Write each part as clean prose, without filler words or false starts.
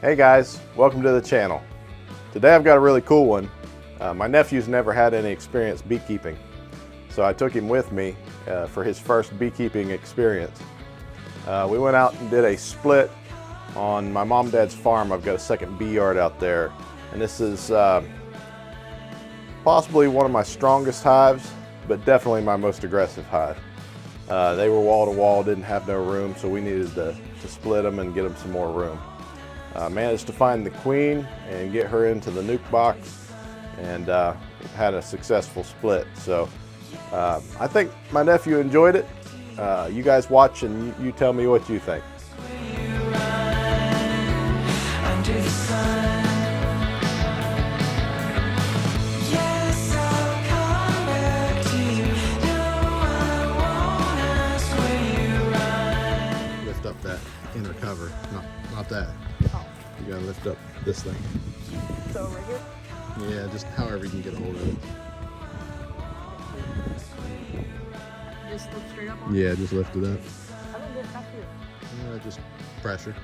Hey guys, welcome to the channel. Today I've got a really cool one. My nephew's never had any experience beekeeping, so I took him with me for his first beekeeping experience. We went out and did a split on my mom and dad's farm. I've got a second bee yard out there, and this is possibly one of my strongest hives, but definitely my most aggressive hive. They were wall to wall, didn't have no room, so we needed to split them and get them some more room. Managed to find the queen and get her into the nuke box, and had a successful split. So I think my nephew enjoyed it. You guys watch and you tell me what you think. Lift up that inner cover, not that. You gotta lift up this thing. So right here? Yeah, just however you can get a hold of it. Just lift straight up on it? Yeah, just lift it up. I don't get back here. Just pressure.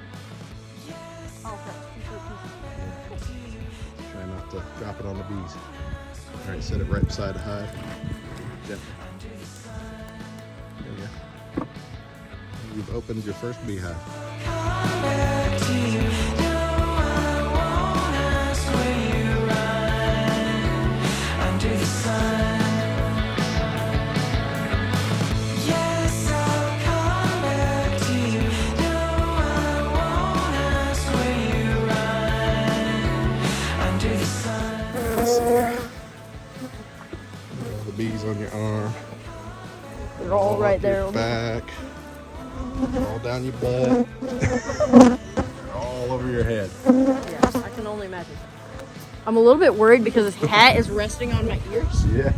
Oh, okay. Try not to drop it on the bees. All right, set it right beside the hive. Gently. There you go. You've opened your first beehive. The bees on your arm. They're all right there. Your back. All down your butt. They're all over your head. Yeah, I can only imagine. I'm a little bit worried because his hat is resting on my ears. Yeah.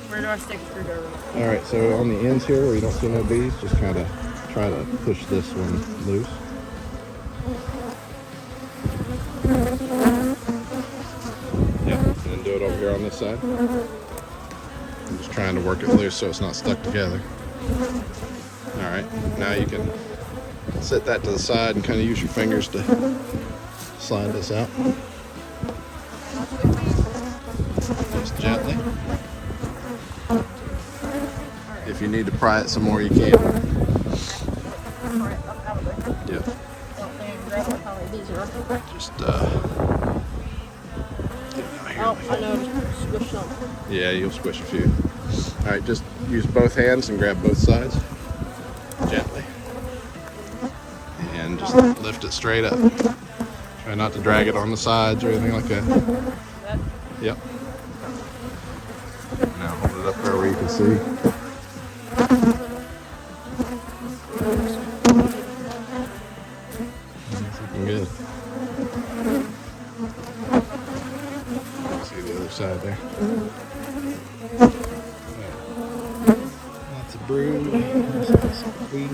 Where do I stick a screwdriver? All right, so on the ends here where you don't see no bees, just kind of try to push this one loose. Yep, and then do it over here on this side. I'm just trying to work it loose so it's not stuck together. All right, now you can set that to the side and kind of use your fingers to slide this out. Just gently. If you need to pry it some more, you can. Yeah. Just get it out here. Oh, I know. Squish something. Yeah, you'll squish a few. All right, just use both hands and grab both sides gently, and just lift it straight up. Try not to drag it on the sides or anything like that. Yep. Now hold it up there where you can see. Looking good. See the other side there. Lots of brood. Lots of queen.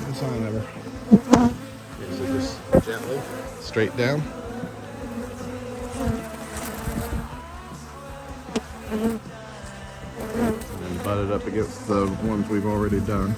No sign of her. Okay, so just gently, straight down. And then butt it up against the ones we've already done.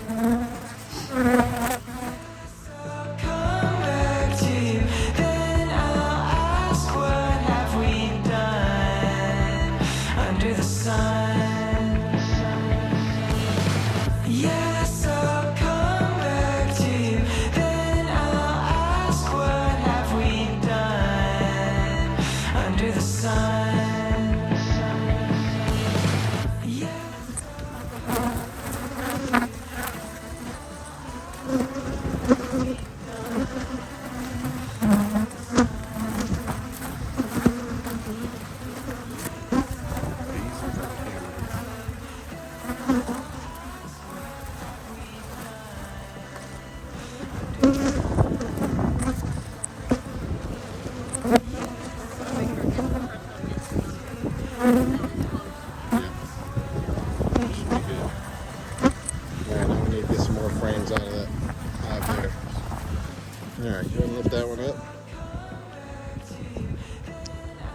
Alright, go ahead and lift that one up.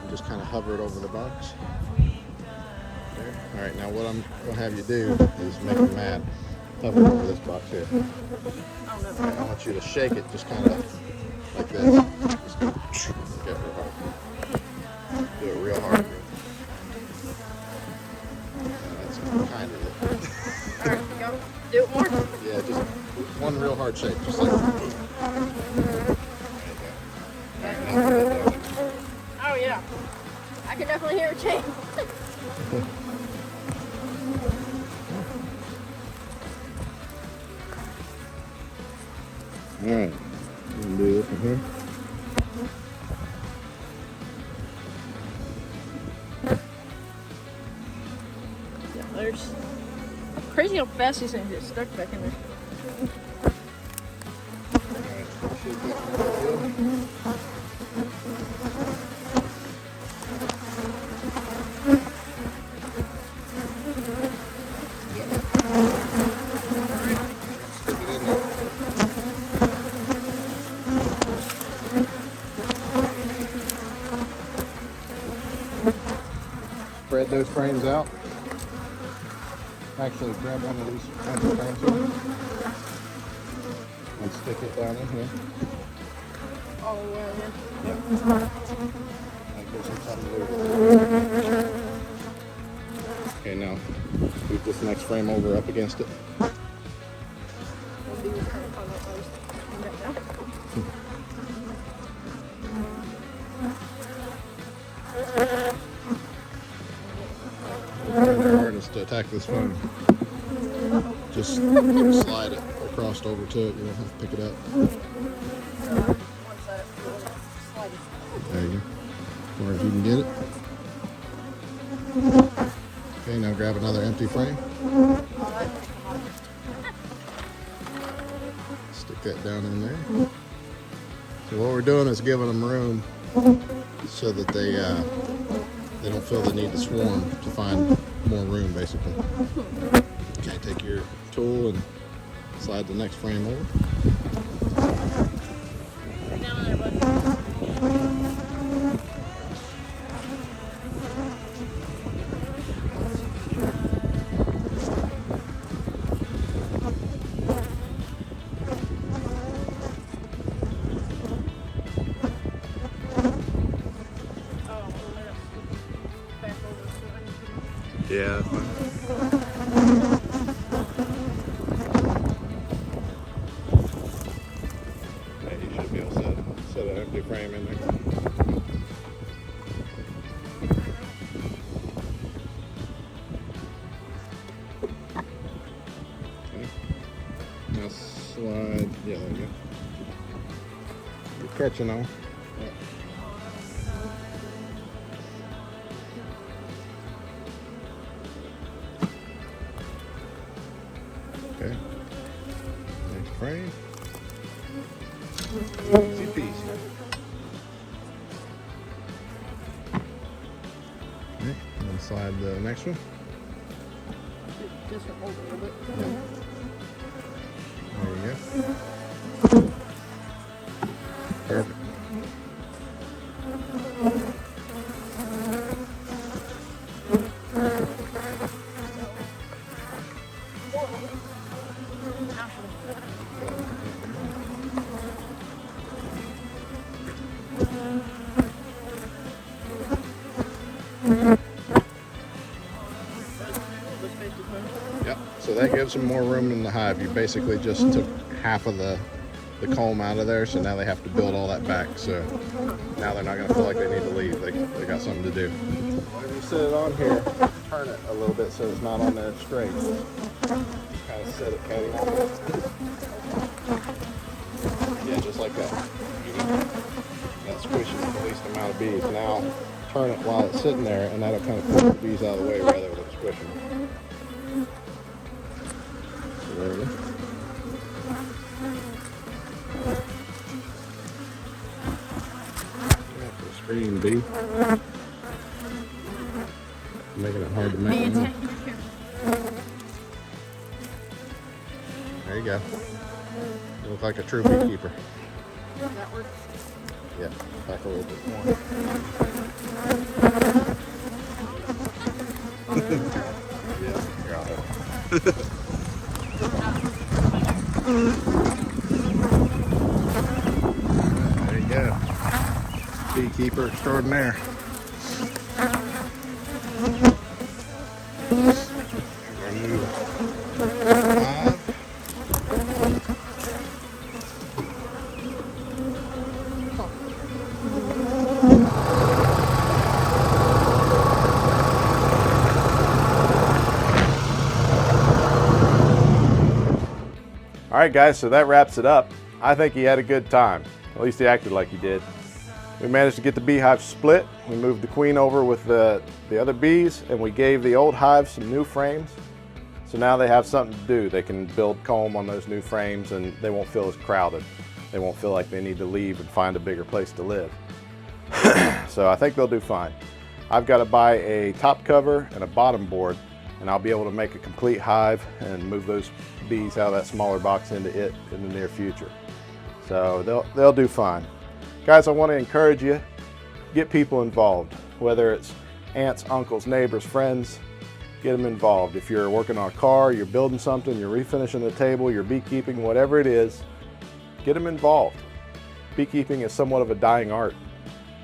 And just kind of hover it over the box. There. Alright, now what I'm going to have you do is make a mat. Hover over this box here. Oh, no. I want you to shake it just kind of Like this. Just go, get real hard. Do it real hard. That's kind of it. Alright, go. Do it more. Yeah, just one real hard shake. Just like that. There you go. Oh yeah. I can definitely hear a change. Alright. You can do this from here. Yeah, there's crazy how fast these things get stuck back in there. Spread those frames out. Actually, grab one of these empty frames here and stick it down in here. All the way in. Like there's some something loose. Okay, now move this next frame over up against it. We'll do this kind of fun up first. Right now. The hardest to attack this phone. Just slide it across over to it. You don't have to pick it up. One side, slide it. There you go. As far as you can get it. Okay, now grab another empty frame. Stick that down in there. So what we're doing is giving them room so that they don't feel the need to swarm to find more room, basically. Okay, take your tool and slide the next frame over. Down in there, bud. Yeah, that's fine. Yeah, you should be able to set an empty frame in there. Okay. Now slide, yeah, there you go. You're catching on. Okay. Next frame. Easy peasy. Okay, and then slide the next one. Just hold it a little bit. Yeah. There you go. Perfect. Yep, so that gives them more room in the hive. You basically just took half of the comb out of there, so now they have to build all that back. So now they're not going to feel like they need to leave. They got something to do. When you set it on here, turn it a little bit so it's not on there straight. Just kind of set it catty. Yeah, just like that. That squishes the least amount of bees. Now turn it while it's sitting there, and that'll kind of push the bees out of the way rather than squishing them. So there we go. Screen bee. Making it hard to make. There you go. You look like a true beekeeper. That works. Yeah, back a little bit more. Yeah, got it. Beekeeper extraordinaire. All right, guys, so that wraps it up. I think he had a good time. At least he acted like he did. We managed to get the beehive split. We moved the queen over with the other bees, and we gave the old hive some new frames. So now they have something to do. They can build comb on those new frames, and they won't feel as crowded. They won't feel like they need to leave and find a bigger place to live. So I think they'll do fine. I've got to buy a top cover and a bottom board, and I'll be able to make a complete hive and move those bees out of that smaller box into it in the near future. So they'll do fine. Guys, I want to encourage you, get people involved, whether it's aunts, uncles, neighbors, friends, get them involved. If you're working on a car, you're building something, you're refinishing the table, you're beekeeping, whatever it is, get them involved. Beekeeping is somewhat of a dying art,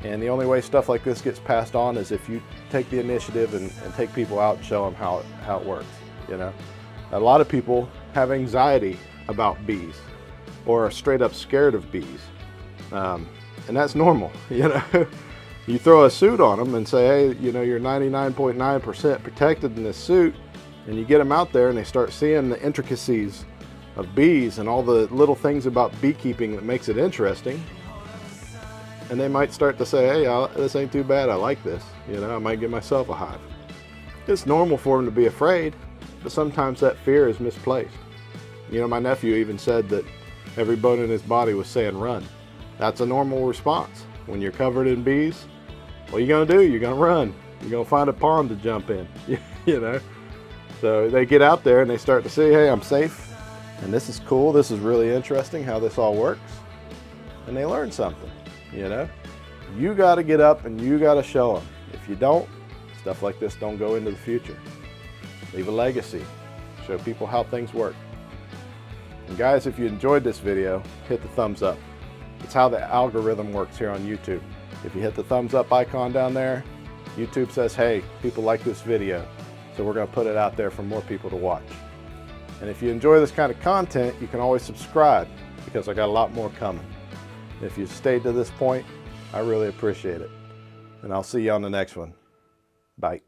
and the only way stuff like this gets passed on is if you take the initiative and take people out and show them how it works. You know, a lot of people have anxiety about bees or are straight up scared of bees, and that's normal. You know, you throw a suit on them and say, hey, you know, you're 99.9% protected in this suit, and you get them out there and they start seeing the intricacies of bees and all the little things about beekeeping that makes it interesting, and they might start to say, hey, this ain't too bad, I like this, you know, I might get myself a hive. It's normal for them to be afraid, but sometimes that fear is misplaced. You know, my nephew even said that every bone in his body was saying run. That's a normal response. When you're covered in bees, what are you gonna do? You're gonna run. You're gonna find a pond to jump in, you know? So they get out there and they start to see, hey, I'm safe, and this is cool, this is really interesting how this all works, and they learn something, you know? You gotta get up and you gotta show them. If you don't, stuff like this don't go into the future. Leave a legacy, show people how things work. And guys, if you enjoyed this video, hit the thumbs up. It's how the algorithm works here on YouTube. If you hit the thumbs up icon down there, YouTube says, hey, people like this video, so we're gonna put it out there for more people to watch. And if you enjoy this kind of content, you can always subscribe, because I got a lot more coming. If you stayed to this point, I really appreciate it. And I'll see you on the next one. Bye.